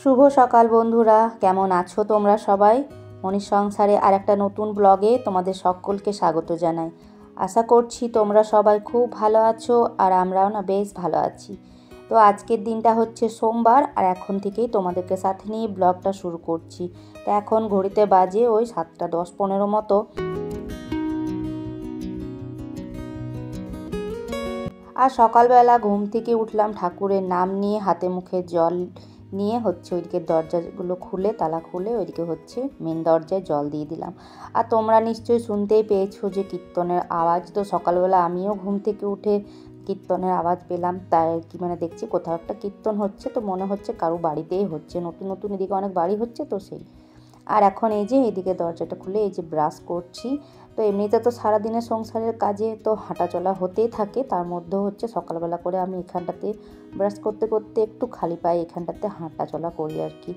শুভ সকাল বন্ধুরা, কেমন আছো তোমরা সবাই? মনির সংসারে আর একটা নতুন ব্লগে তোমাদের সকলকে স্বাগত জানাই। আশা করছি তোমরা সবাই খুব ভালো আছো আর আমরাও না বেশ ভালো আছি। তো আজকের দিনটা হচ্ছে সোমবার আর এখন থেকেই তোমাদেরকে সাথে নিয়ে ব্লগটা শুরু করছি। তো এখন ঘড়িতে বাজে ওই 7:10-15 মতো। আর সকালবেলা ঘুম থেকে উঠলাম, ঠাকুরের নাম নিয়ে হাতে মুখে জল নিয়ে ওইদিকে দরজাগুলো খুলে তালা খুলে ওইদিকে মেন দরজায় জল দিয়ে দিলাম। আর তোমরা নিশ্চয়ই শুনতেই পেয়েছো যে কীর্তনের আওয়াজ। তো সকালবেলা আমিও ঘুম থেকে উঠে কীর্তনের আওয়াজ পেলাম, তাই আর কি দেখছি কোথাও একটা কীর্তন হচ্ছে, তো মনে হচ্ছে কারো বাড়িতেই হচ্ছে, নতুন নতুন এদিকে অনেক বাড়ি হচ্ছে তো সেই। আর এখন এই যে এদিকে দরজাটা খুলে এই যে ব্রাশ করছি। তো এমনিতে তো সারাদিনের সংসারের কাজে তো হাঁটা চলা হতেই থাকে, তার মধ্যেও সকালবেলা করে আমি এখানটাতে ব্রাশ করতে করতে একটু খালি পায়ে এখানটাতে হাঁটা চলা করি আর কি।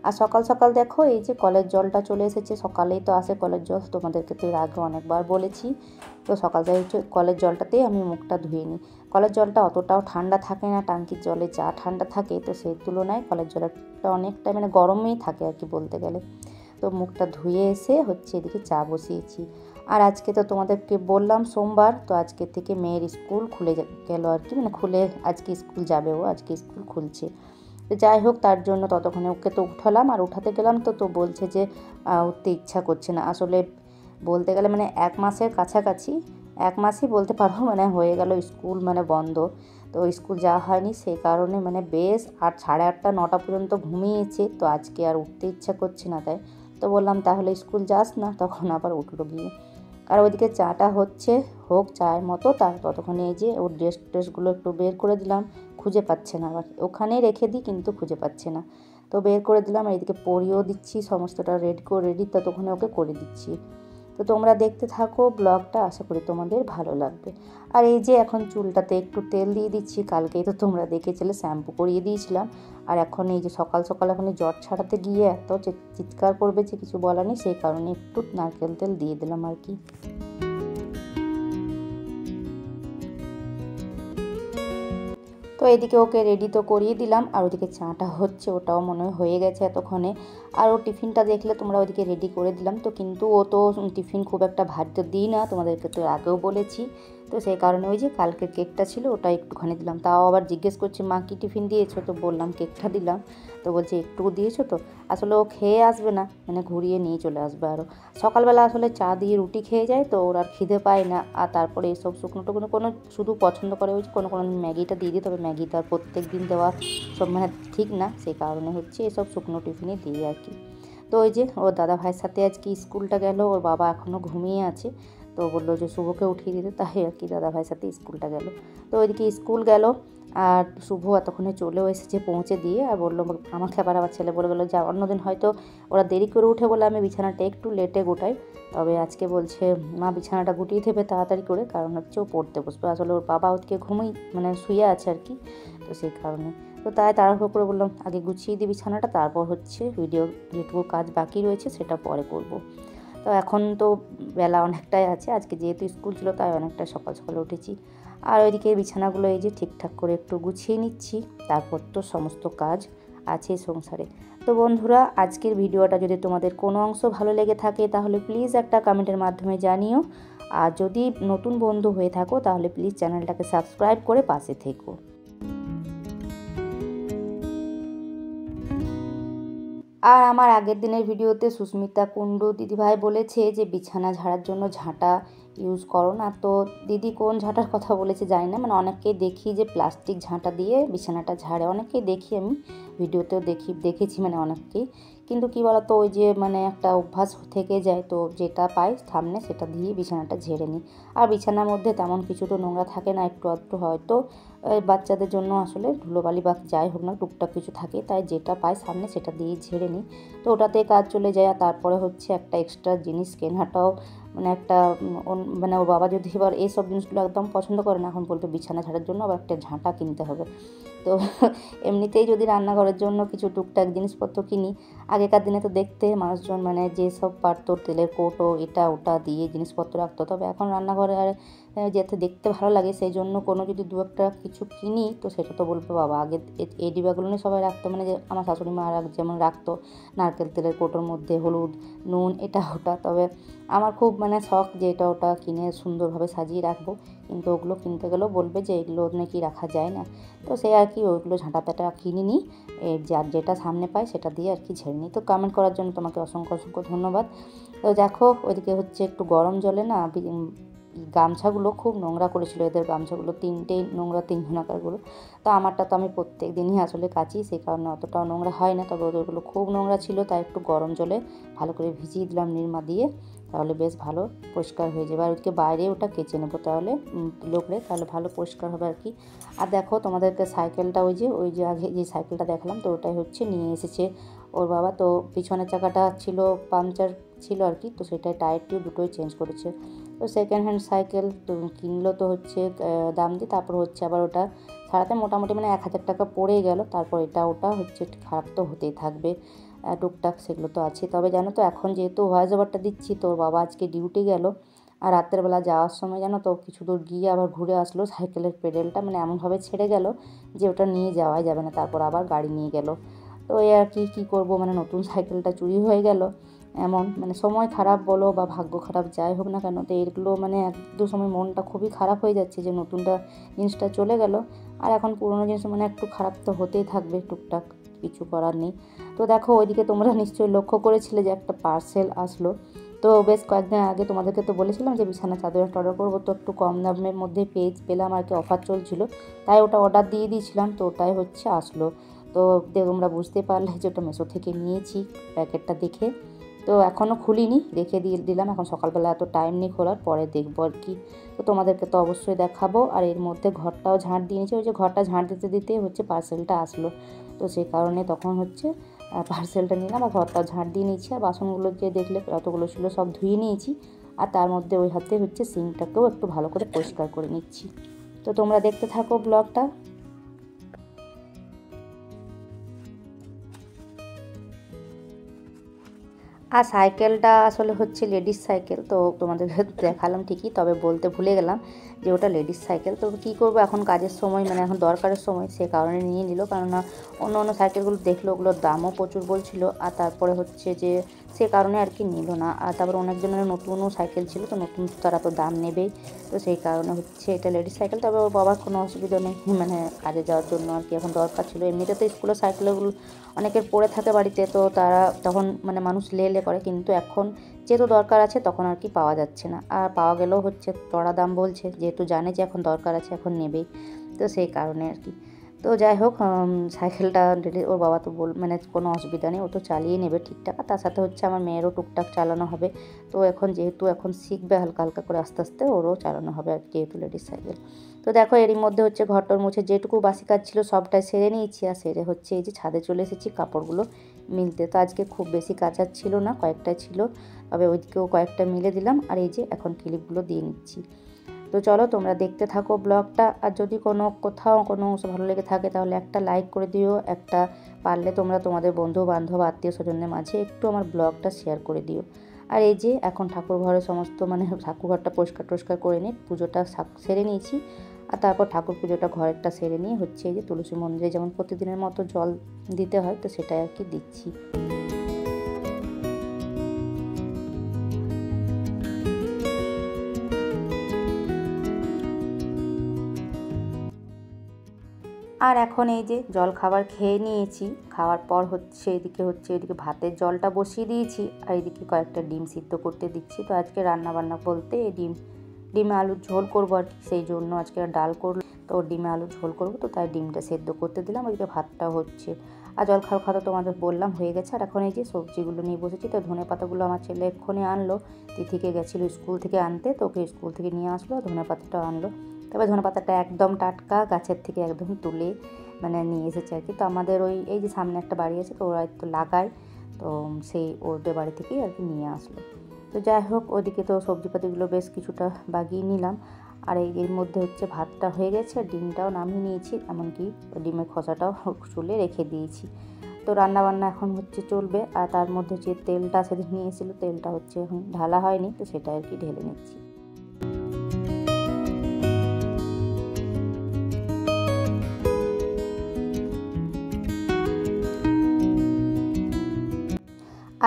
আর সকাল সকাল দেখো এই যে কলের জলটা চলে এসেছে, সকালেই তো আসে কলের জল, তোমাদেরকে তো এর আগে অনেকবার বলেছি। তো সকালবেলা কলের জলটাতেই আমি মুখটা ধুয়ে নিই। কলের জলটা অতটাও ঠান্ডা থাকে না, টাঙ্কির জলে যা ঠান্ডা থাকে তো সেই তুলনায় কলের জলটা অনেকটা গরমেই থাকে আর কি বলতে গেলে। তো মুখটা ধুয়ে এসে এদিকে চা বসিয়েছি। আর আজকে তো তোমাদেরকে বললাম সোমবার, তো আজকে থেকে মেয়ের স্কুল খুলে গেল আর কি, খুলে আজকে স্কুল যাবে, ও আজকে স্কুল খুলছে। তো যাই হোক, তার জন্য ততক্ষণে ওকে তো উঠালাম, আর উঠাতে গেলাম তো বলছে যে উঠতে ইচ্ছা করছে না। আসলে বলতে গেলে 1 মাসের কাছাকাছি, 1 মাসই বলতে পারো, হয়ে গেল স্কুল বন্ধ। তো স্কুল যাওয়া হয়নি, সেই কারণে বেশ 8, সাড়ে 8টা 9টা পর্যন্ত ঘুমিয়েছে। তো আজকে আর উঠতে ইচ্ছা করছে না, তাই তো বললাম তাহলে স্কুল যাস না, তখন আবার উঠলো গিয়ে। আর ওইদিকে চাটা হোক চায়ের মতো, তার ততক্ষণে এই যে ওর ড্রেসগুলো একটু বের করে দিলাম, খুঁজে পাচ্ছে না, আবার ওখানেই রেখে দিই কিন্তু খুঁজে পাচ্ছে না। তো বের করে দিলাম, আর এইদিকে পরিয়েও দিচ্ছি, সমস্তটা রেডি ততক্ষণে ওকে করে দিচ্ছি। তো তোমরা দেখতে থাকো ব্লগটা, আশা করি তোমাদের ভালো লাগবে। আর এই যে এখন চুলটাতে একটু তেল দিয়ে দিচ্ছি, কালকেই তো তোমরা দেখেছিলে শ্যাম্পু করিয়ে দিয়েছিলাম। আর এখন এই যে সকাল সকাল এখন জট ছাড়াতে গিয়ে এত চিৎকার করবে যে কিছু বলার নেই, সেই কারণে একটু নারকেল তেল দিয়ে দিলাম আর কি। তো এদিকে ওকে রেডি তো করিয়ে দিলাম, আর ওদিকে চাটা ওটাও মনে হয়ে গেছে এতক্ষণে। আর ও টিফিনটা দেখলে তোমরা ওদিকে রেডি করে দিলাম, তো কিন্তু ও তো টিফিন খুব একটা ভারী তো দিই না, তোমাদেরকে তো আগেও বলেছি। তো সেই কারণে ওই যে কালকের কেকটা ছিল ওটা একটুখানি দিলাম, তাও আবার জিজ্ঞেস করছি মা কি টিফিন দিয়েছো, তো বললাম কেকটা দিলাম। তো বলছে একটু দিয়েছো, তো আসলে ও খেয়ে আসবে না, ঘুরিয়ে নিয়ে চলে আসবে। আরও সকালবেলা আসলে চা দিয়ে রুটি খেয়ে যায়, তো ওর আর খিদে পায় না। আর তারপরে এসব শুকনো টুকনো কোনো শুধু পছন্দ করে ওই কোনো ম্যাগিটা দিয়ে দিই, তবে ম্যাগি তার প্রত্যেক দিন দেওয়া সব ঠিক না, সেই কারণে এসব শুকনো টিফিনে দিই আর কি। তো ওই যে ওর দাদা ভাইয়ের সাথে আজকে স্কুলটা গেল, ওর বাবা এখনও ঘুমিয়ে আছে, তো বললো যে শুভকে উঠিয়ে দিতে, তাই আর কি দাদা ভাইয়ের সাথে স্কুলটা গেল। তো ওইদিকে স্কুল গেল, আর শুভ এতক্ষণে চলেও এসেছে পৌঁছে দিয়ে। আর বললো আমাকে আবার ছেলে বলে গেলো যে অন্যদিন হয়তো ওরা দেরি করে উঠে বলে আমি বিছানাটা একটু লেটে গোটাই, তবে আজকে বলছে মা বিছানাটা গুটিয়ে দেবে তাড়াতাড়ি করে, কারণ ও পড়তে বসবে। আসলে ওর বাবা ওদিকে শুয়ে আছে আর কি, তো সেই কারণে। তো তাই তাড়াহুড়ো করে বললাম আগে গুছিয়ে দিই বিছানাটা, তারপর ভিডিও যেটুকু কাজ বাকি রয়েছে সেটা পরে করব। তো এখন তো বেলা অনেকটাই আছে, আজকে যেহেতু স্কুল ছিল তাই অনেকটা সকাল সকালে উঠেছি। আর ওইদিকে বিছানাগুলো এই যে ঠিকঠাক করে একটু গুছিয়ে নিচ্ছি, তারপর তো সমস্ত কাজ আছে সংসারে। তো বন্ধুরা, আজকের ভিডিওটা যদি তোমাদের কোনো অংশ ভালো লেগে থাকে তাহলে প্লিজ একটা কমেন্টের মাধ্যমে জানিও। আর যদি নতুন বন্ধু হয়ে থাকো তাহলে প্লিজ চ্যানেলটাকে সাবস্ক্রাইব করে পাশে থেকো। আর আমার আগের দিনের ভিডিওতে সুস্মিতা কুণ্ডু দিদিভাই বলেছে যে বিছানা ঝাড়ার জন্য ঝাঁটা ইউজ করো না, তো দিদি কোন ঝাঁটার কথা বলেছে জানি না, অনেককেই দেখি যে প্লাস্টিক ঝাঁটা দিয়ে বিছানাটা ঝাড়ে, অনেককেই দেখি, আমি ভিডিওতেও দেখেছি অনেককেই। কিন্তু কি বলতো ওই যে একটা অভ্যাস থেকে যায়, তো যেটা পাই সামনে সেটা দিয়ে বিছানাটা ঝেড়ে নিই। আর বিছানার মধ্যে তেমন কিছু তো নোংরা থাকে না, একটু আধটু হয়তো বাচ্চাদের জন্য আসলে ধুলোবালি বা যাই হোক না টুকটাক কিছু থাকে, তাই যেটা পাই সামনে সেটা দিয়ে ঝেড়ে নিই। তো ওটাতে কাজ চলে যায়। আর তারপরে একটা এক্সট্রা জিনিস কেনাটাও একটা ওর বাবা যদি এবার এইসব জিনিসগুলো একদম পছন্দ করে না, এখন বলতো বিছানা ঝাড়ার জন্য আবার একটা ঝাঁটা কিনতে হবে। তো এমনিতেই যদি রান্নাঘরের জন্য কিছু টুকটাক জিনিসপত্র কিনি, আগেকার দিনে তো দেখতে মানুষজন যেসব পারতো তেলের কৌটো এটা ওটা দিয়ে জিনিসপত্র রাখতো, তবে এখন রান্নাঘরে আর যেতে দেখতে ভালো লাগে, সেই জন্য কোনো যদি দু একটা কিছু কিনি তো সেটা তো বলবে বাবা আগে এই ডিবাগুলো নিয়ে সবাই রাখতো, মানে যে আমার শাশুড়ি মা যেমন রাখতো নারকেল তেলের কৌটোর মধ্যে হলুদ নুন এটা ওটা। তবে আমার খুব মানে শখ যে এটা ওটা কিনে সুন্দরভাবে সাজিয়ে রাখবো, কিন্তু ওগুলো কিনতে গেলেও বলবে যে এগুলো নাকি রাখা যায় না। তো সে আর কি ওইগুলো ঝাঁটাপাটা কিনে নিই, যার যেটা সামনে পাই সেটা দিয়ে আর কি ঝেড়ে নিই। তো কমেন্ট করার জন্য তোমাকে অসংখ্য অসংখ্য ধন্যবাদ। তো দেখো ওইদিকে হচ্ছে একটু গরম জলে না গামছাগুলো খুব নোংরা করেছিল, এদের গামছাগুলো তিনটেই নোংরা, তিনজনাকারগুলো। তো আমারটা তো আমি প্রত্যেক দিনই আসলে কাচি, সেই কারণে অতটাও নোংরা হয় না, তবে ওদেরগুলো খুব নোংরা ছিল, তাই একটু গরম জলে ভালো করে ভিজিয়ে দিলাম নিরমা দিয়ে, তাহলে বেশ ভালো পরিষ্কার হয়ে যাবে। আর ওইদিকে বাইরে ওটা কেচে নেবো, তাহলে লোকলে তাহলে ভালো পরিষ্কার হবে আর কি। আর দেখো তোমাদেরকে সাইকেলটা ওই যে আগে যে সাইকেলটা দেখালাম তো ওটাই হচ্ছে নিয়ে এসেছে ওর বাবা। তো পিছনের চাকাটা ছিল পাংচার ছিল আর কি, তো সেটাই টায়ার টিউব দুটোই চেঞ্জ করেছে। তো সেকেন্ড হ্যান্ড সাইকেল তো কিনলো তো হচ্ছে দাম দিয়ে, তারপর হচ্ছে আবার ওটা সারাতে মোটামুটি মানে 1000 টাকা পড়েই গেল। তারপর এটা ওটা হচ্ছে খারাপ তো হতেই থাকবে টুকটাক, সেগুলো তো আছে। তবে জানো তো এখন যেহেতু ভয়েস ওভারটা দিচ্ছি, তোর বাবা আজকে ডিউটি গেল, আর রাতের বেলা যাওয়ার সময় জানো তো কিছু দূর গিয়ে আবার ঘুরে আসলো, সাইকেলের পেডেলটা মানে এমনভাবে ছেড়ে গেল যে ওটা নিয়ে যাওয়াই যাবে না, তারপর আবার গাড়ি নিয়ে গেল। তো এই আর কি করব, মানে নতুন সাইকেলটা চুরি হয়ে গেল, এমন মানে সময় খারাপ বলো বা ভাগ্য খারাপ যাই হোক না কেন, তো এগুলো মানে এক দু সময় মনটা খুবই খারাপ হয়ে যাচ্ছে যে নতুনটা জিনিসটা চলে গেল। আর এখন পুরোনো জিনিস মানে একটু খারাপ তো হতেই থাকবে টুকটাক, কিছু করার নেই। তো দেখো ওইদিকে তোমরা নিশ্চয়ই লক্ষ্য করেছিলে যে একটা পার্সেল আসলো। তো বেশ কয়েকদিন আগে তোমাদেরকে তো বলেছিলাম যে বিছানা চাদর একটা অর্ডার করবো, তো একটু কম দামের মধ্যে পেলাম আর কি, অফার চলছিল, তাই ওটা অর্ডার দিয়ে দিয়েছিলাম। তো ওটাই হচ্ছে আসলো। তো তোমরা বুঝতে পারলে যে ওটা মিশো থেকে নিয়েছি প্যাকেটটা দেখে। তো এখনও খুলিনি, রেখে দিলাম, এখন সকালবেলা এত টাইম নেই খোলার, পরে দেখবো আর কি। তো তোমাদেরকে তো অবশ্যই দেখাবো। আর এর মধ্যে ঘরটাও ঝাঁট দিয়ে নিয়েছি, ওই যে ঘরটা ঝাঁট দিতে দিতে হচ্ছে পার্সেলটা আসলো, তো সেই কারণে তখন হচ্ছে পার্সেলটা নিলাম আর ঘরটা ঝাঁট দিয়ে নিয়েছি। আর বাসনগুলো যে দেখলে যতগুলো ছিল সব ধুয়ে নিয়েছি, আর তার মধ্যে ওই হাতে হচ্ছে সিঙ্কটাকেও একটু ভালো করে পরিষ্কার করে নিচ্ছি। তো তোমরা দেখতে থাকো ব্লগটা। আর সাইকেলটা আসলে হচ্ছে লেডিস সাইকেল, তো তোমাদেরকে দেখালাম ঠিকই, তবে বলতে ভুলে গেলাম যে ওটা লেডিস সাইকেল। তো কী করবো, এখন কাজের সময় মানে এখন দরকারের সময়, সে কারণে নিয়ে নিল, কেননা অন্য অন্য সাইকেলগুলো দেখলো ওগুলোর দামও প্রচুর বলছিল, আর তারপরে হচ্ছে যে সে কারণে আর কি নিল না। আর তারপর অনেকজনের নতুনও সাইকেল ছিল, তো নতুন তারা তো দাম নেবেই, তো সেই কারণে হচ্ছে এটা লেডিস সাইকেল। তবে ওর বাবার কোনো অসুবিধা নেই, মানে কাজে যাওয়ার জন্য আর কি এখন দরকার ছিল। এমনিতে তো স্কুলের সাইকেলগুলো অনেকের পড়ে থাকে বাড়িতে, তো তারা তখন মানে মানুষ লে করে, কিন্তু এখন যেহেতু দরকার আছে তখন আর কি পাওয়া যাচ্ছে না, আর পাওয়া গেলেও হচ্ছে চড়া দাম বলছে, যেহেতু জানে যে এখন দরকার আছে এখন নেবেই, তো সেই কারণে আর কি। তো যাই হোক সাইকেলটা ওর বাবা তো মানে কোনো অসুবিধা নেই, ও তো চালিয়ে নেবে ঠিকঠাক। আর তার সাথে হচ্ছে আমার মেয়েরও টুকটাক চালানো হবে, তো যেহেতু এখন শিখবে হালকা হালকা করে আস্তে আস্তে, ওরও চালানো হবে আর কি, যেহেতু লেডিস সাইকেল। তো দেখো এরই মধ্যে হচ্ছে ঘরটার মুছে যেটুকু বাসি কাজ ছিল সবটাই সেরে নিয়েছি, আর সেরে হচ্ছে এই যে ছাদে চলে এসেছি কাপড়গুলো মিলতে। তো আজকে খুব বেশি কাচার ছিল না, কয়েকটাই ছিল, তবে ওইদিকেও কয়েকটা মিলে দিলাম, আর এই যে এখন ক্লিপগুলো দিয়ে নিচ্ছি। তো চলো তোমরা দেখতে থাকো ব্লগটা, আর যদি কোথাও কোনো অংশ ভালো লেগে থাকে তাহলে একটা লাইক করে দিও, একটা পারলে তোমরা তোমাদের বন্ধু বান্ধব আত্মীয় স্বজনের মাঝে একটু আমার ব্লগটা শেয়ার করে দিও। আর এই যে এখন ঠাকুর ঘরের সমস্ত মানে ঠাকুর ঘরটা পরিষ্কার করে নিই, পুজোটা সেরে নিয়েছি, আর তারপর ঠাকুর পুজোটা ঘরেরটা সেরে নিয়ে হচ্ছে এই যে তুলসী মন্দিরে যেমন প্রতিদিনের মতো জল দিতে হয়, তো সেটাই আর কি দিচ্ছি। আর এখন এই যে জল খাবার খেয়ে নিয়েছি, খাওয়ার পর হচ্ছে এদিকে ভাতের জলটা বসিয়ে দিয়েছি, আর এদিকে কয়েকটা ডিম সিদ্ধ করতে দিচ্ছি। তো আজকে রান্না বান্না বলতে ডিমে আলুর ঝোল করবো আর কি, সেই জন্য আজকে ডাল করলো, তো ডিমে আলুর ঝোল করবো, তো তাই ডিমটা সেদ্ধ করতে দিলাম, ওইদিকে ভাতটাও হচ্ছে। আর জল খাওয়া তোমাদের বললাম হয়ে গেছে। আর এখন এই যে সবজিগুলো নিয়ে বসেছি, তো ধনে পাতাগুলো আমার ছেলে এক্ষুনি আনলো, তিথিকে গেছিলো স্কুল থেকে আনতে, তো ওকে স্কুল থেকে নিয়ে আসলো, ধনে পাতাটাও আনলো। তবে ধনে পাতাটা একদম টাটকা, গাছের থেকে একদম তুলে মানে নিয়ে এসেছে আর কি। তো আমাদের এই যে সামনে একটা বাড়ি আছে, তো ওরা একটু লাগায়, তো সেই ওদের বাড়ি থেকেই আর কি নিয়ে আসলো। তো যাই হোক ওদিকে তো সবজিপাতিগুলো বেশ কিছুটা বাগিয়ে নিলাম, আর এর মধ্যে হচ্ছে ভাতটা হয়ে গেছে, ডিমটাও নামিয়ে নিয়েছি, এমনকি ডিমের খোসাটাও চুলে রেখে দিয়েছি। তো রান্নাবান্না এখন হচ্ছে চলবে, আর তার মধ্যে যে তেলটা সেদিন নিয়েছিল, তেলটা হচ্ছে এখন ঢালা হয়নি, তো সেটা আর কি ঢেলে নিচ্ছি।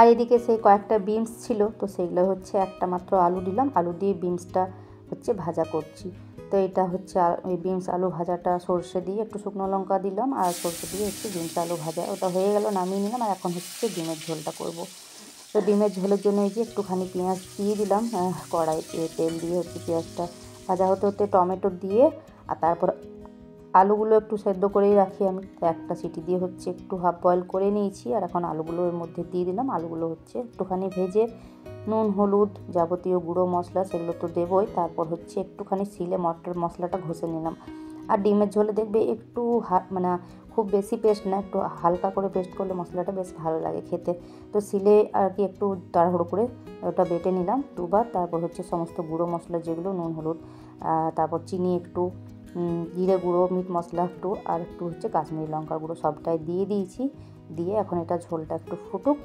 আর এদিকে সেই কয়েকটা বিনস ছিল, তো সেগুলো হচ্ছে একটা মাত্র আলু দিলাম, আলু দিয়ে বিনসটা হচ্ছে ভাজা করছি। তো এটা হচ্ছে এই বিনস আলু ভাজাটা সর্ষে দিয়ে একটু শুকনো লঙ্কা দিলাম আর সর্ষে দিয়ে একটু বিনস আলু ভাজা, ওটা হয়ে গেল, নামিয়ে নিলাম। আর এখন হচ্ছে ডিমের ঝোলটা করব। তো ডিমের ঝোলের জন্য এই যে একটুখানি পেঁয়াজ দিয়ে দিলাম কড়াইতে, তেল দিয়ে হচ্ছে পেঁয়াজটা ভাজা হতে হতে টমেটো দিয়ে, আর তারপর আলুগুলো একটু সেদ্ধ করেই রাখি আমি, তো একটা সিটি দিয়ে হচ্ছে একটু হাফ বয়েল করে নিয়েছি। আর এখন আলুগুলো এর মধ্যে দিয়ে দিলাম, আলুগুলো হচ্ছে একটুখানি ভেজে নুন হলুদ যাবতীয় গুঁড়ো মশলা সেগুলো তো দেবই, তারপর হচ্ছে একটুখানি সিলে মটর মশলাটা ঘষে নিলাম। আর ডিমের ঝোলে দেখবে একটু মানে খুব বেশি পেস্ট না, একটু হালকা করে পেস্ট করলে মশলাটা বেশ ভালো লাগে খেতে। তো সিলে আর কি একটু তাড়াহুড়ো করে ওটা বেটে নিলাম দুবার। তারপর হচ্ছে সমস্ত গুঁড়ো মশলা যেগুলো নুন হলুদ, তারপর চিনি একটু, জিরে গুঁড়ো, মিট মশলা একটু, আর একটু হচ্ছে কাশ্মীরি লঙ্কা গুঁড়ো সবটাই দিয়ে দিয়েছি। দিয়ে এখন এটা ঝোলটা একটু ফুটুক,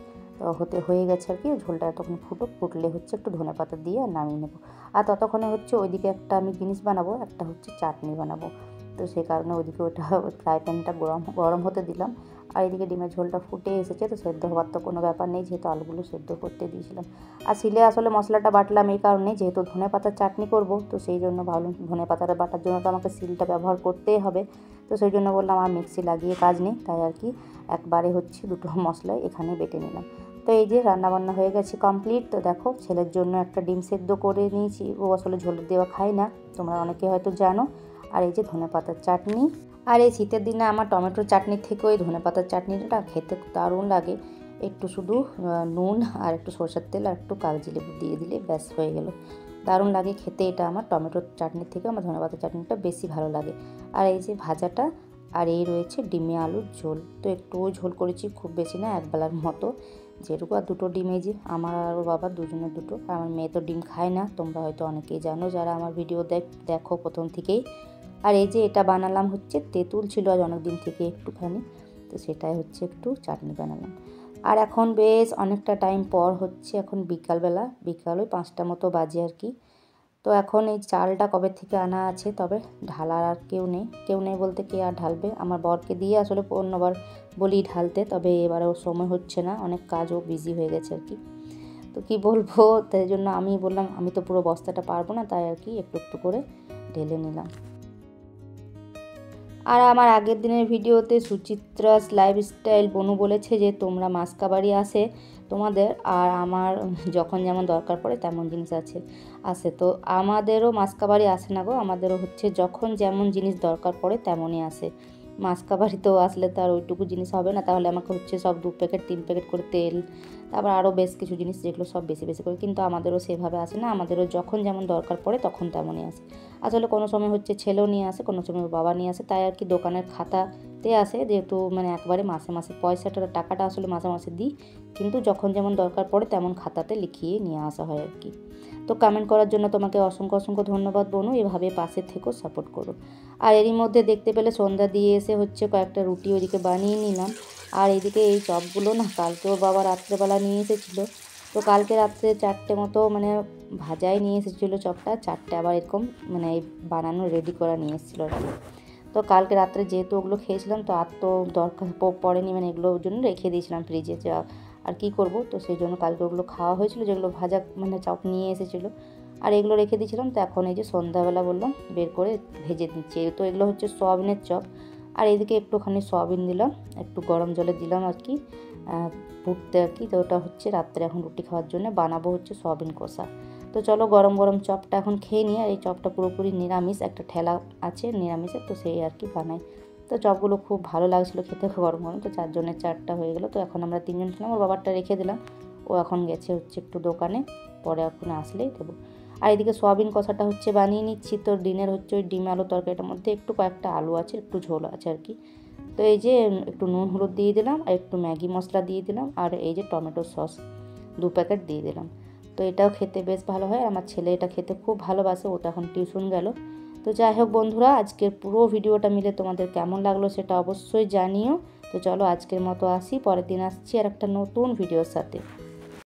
হয়ে গেছে আর কি, ঝোলটা তখন ফুটলে হচ্ছে একটু ধনেপাতা দিয়ে আর নামিয়ে নেবো। আর ততক্ষণে হচ্ছে ওইদিকে একটা আমি জিনিস বানাবো, একটা হচ্ছে চাটনি বানাবো। তো সেই কারণে ওইদিকে ওটা ফ্রাই প্যানটা গরম হতে দিলাম। আর এদিকে ডিমের ঝোলটা ফুটে এসেছে, তো সেদ্ধ হওয়ার তো কোনো ব্যাপার নেই, যেহেতু আলুগুলো সেদ্ধ করতে দিয়েছিলাম। আর সিলে আসলে মশলাটা বাটলাম এই কারণে, যেহেতু ধনেপাতার চাটনি করব, তো সেই জন্য ভাবলাম ধনেপাতাটা বাটার জন্য তো আমাকে সিলটা ব্যবহার করতেই হবে। তো সেই জন্য বললাম আর মিক্সি লাগিয়ে কাজ নেই, তাই আর কি একবারে হচ্ছে দুটো মশলাই এখানে বেটে নিলাম। তো এই যে রান্নাবান্না হয়ে গেছে কমপ্লিট। তো দেখো ছেলের জন্য একটা ডিম সেদ্ধ করে নিয়েছি, ও আসলে ঝোল দেওয়া খায় না, তোমরা অনেকে হয়তো জানো। আর এই যে ধনেপাতার চাটনি, আর এই শীতের দিনে আমার টমেটোর চাটনির থেকেও এই ধনেপাতার চাটনিটা খেতে দারুণ লাগে। একটু শুধু নুন আর একটু সরষের তেল আর একটু কাগজি লেবু দিয়ে দিলে ব্যাস হয়ে গেল, দারুণ লাগে খেতে। এটা আমার টমেটোর চাটনির থেকে আমার ধনেপাতার চাটনিটা বেশি ভালো লাগে। আর এই যে ভাজাটা, আর এই রয়েছে ডিমে আলুর ঝোল। তো একটু ঝোল করেছি, খুব বেশি না, একবেলার মতো যেটুকু। আর দুটো ডিম, এই যে আমার আর ওর বাবা দুজনের দুটো, আমার মেয়ে তো ডিম খায় না, তোমরা হয়তো অনেকেই জানো যারা আমার ভিডিও দেখো প্রথম থেকেই। আর এই যে এটা বানালাম হচ্ছে তেঁতুল ছিল আজ অনেক দিন থেকে একটুখানি, তো সেটাই হচ্ছে একটু চাটনি বানালাম। আর এখন বেশ অনেকটা টাইম পর হচ্ছে এখন বিকালবেলা, বিকাল ওই 5টা মতো বাজে আর কি। তো এখন এই চালটা কবে থেকে আনা আছে, তবে ঢালার আর কেউ নেই বলতে কে আর ঢালবে, আমার বরকে দিয়ে আসলে অন্যবার বলি ঢালতে, তবে এবারেও সময় হচ্ছে না, অনেক কাজও বিজি হয়ে গেছে আর কি। তো কি বলবো, তাই জন্য আমি বললাম আমি তো পুরো বস্তাটা পারবো না, তাই আর কি একটু একটু করে ঢেলে নিলাম। আর আমার আগের দিনের ভিডিওতে সুচিত্রাস লাইফস্টাইল বনু বলেছে যে তোমরা মাসকাবাড়ি আসে তোমাদের, আর আমার যখন যেমন দরকার পড়ে তেমন জিনিস আসে। তো আমাদেরও মাসকাবাড়ি আসে না গো, আমাদেরও হচ্ছে যখন যেমন জিনিস দরকার পড়ে তেমনই আসে। মাসকাবাড়িতেও আসলে তো আর ওইটুকু জিনিস হবে না, তাহলে আমাকে হচ্ছে সব 2 প্যাকেট 3 প্যাকেট করে তেল, তারপর আরও বেশ কিছু জিনিস যেগুলো সব বেশি বেশি করে, কিন্তু আমাদেরও সেভাবে আসে না, আমাদেরও যখন যেমন দরকার পড়ে তখন তেমনই আসে। আসলে কোনো সময় হচ্ছে ছেলেও নিয়ে আসে, কোনো সময় বাবা নিয়ে আসে, তাই আর কি দোকানের খাতাতে আসে, যেহেতু মানে একবারে মাসে মাসে টাকাটা আসলে মাসে মাসে দিই, কিন্তু যখন যেমন দরকার পড়ে তেমন খাতাতে লিখিয়ে নিয়ে আসা হয় আর কি। তো কমেন্ট করার জন্য তোমাকে অসংখ্য অসংখ্য ধন্যবাদ বোনু, এভাবে পাশে থেকেও সাপোর্ট করো। আর এরই মধ্যে দেখতে পেলে সন্ধ্যা দিয়ে এসে হচ্ছে কয়েকটা রুটি ওইদিকে বানিয়ে নিলাম। আর এইদিকে এই চপগুলো না কালকেও বাবা রাত্রেবেলা নিয়ে এসেছিলো, তো কালকে রাত্রে 4টে মতো মানে ভাজাই নিয়ে এসেছিলো চপটা, 4টে আবার এরকম মানে এই বানানো রেডি করা নিয়ে এসেছিলো আর কি। তো কালকে রাত্রে যেহেতু ওগুলো খেয়েছিলাম, তো আর তো দরকার পড়েনি, মানে এগুলোর জন্য রেখে দিয়েছিলাম ফ্রিজে, আর কি করব, তো সেই জন্য কালকে ওগুলো খাওয়া হয়েছিল, যেগুলো ভাজা মানে চপ নিয়ে এসেছিলো, আর এগুলো রেখে দিয়েছিলাম। তো এখন এই যে সন্ধ্যাবেলা বললাম বের করে ভেজে দিচ্ছি, তো এগুলো হচ্ছে সয়াবিনের চপ। আর এইদিকে একটুখানি সয়াবিন দিলাম, একটু গরম জলে দিলাম আর কি ফুটতে আর কি। তো ওটা হচ্ছে রাত্রে এখন রুটি খাওয়ার জন্য বানাবো হচ্ছে সয়াবিন কষা। তো চলো গরম গরম চপটা এখন খেয়ে নিই। আর এই চপটা পুরোপুরি নিরামিষ, একটা ঠেলা আছে নিরামিষের, তো সেই আর কি বানাই। তো চপগুলো খুব ভালো লাগছিলো খেতে গরম গরম, তো 4 জনের 4টা হয়ে গেলো। তো এখন আমরা 3জন ছিলাম, ওর বাবারটা রেখে দিলাম, ও এখন গেছে হচ্ছে একটু দোকানে, পরে এখন আসলেই দেবো। আর এদিকে সয়াবিন কষাটা হচ্ছে বানিয়ে নিচ্ছি। তো ডিমের হচ্ছে ওই ডিম আলু তরকারিটার মধ্যে একটু কয়েকটা আলু আছে, একটু ঝোল আছে আর কি। তো এই যে একটু নুন হলুদ দিয়ে দিলাম, আর একটু ম্যাগি মশলা দিয়ে দিলাম, আর এই যে টমেটো সস 2 প্যাকেট দিয়ে দিলাম। তো এটাও খেতে বেশ ভালো হয়, আমার ছেলে এটা খেতে খুব ভালোবাসে, ওটা এখন টিউশন গেল। তো যাই হোক বন্ধুরা, আজকের পুরো ভিডিওটা মিলে তোমাদের কেমন লাগলো সেটা অবশ্যই জানিও। তো চলো আজকের মতো আসি, পরের দিন আসছি আর একটা নতুন ভিডিওর সাথে।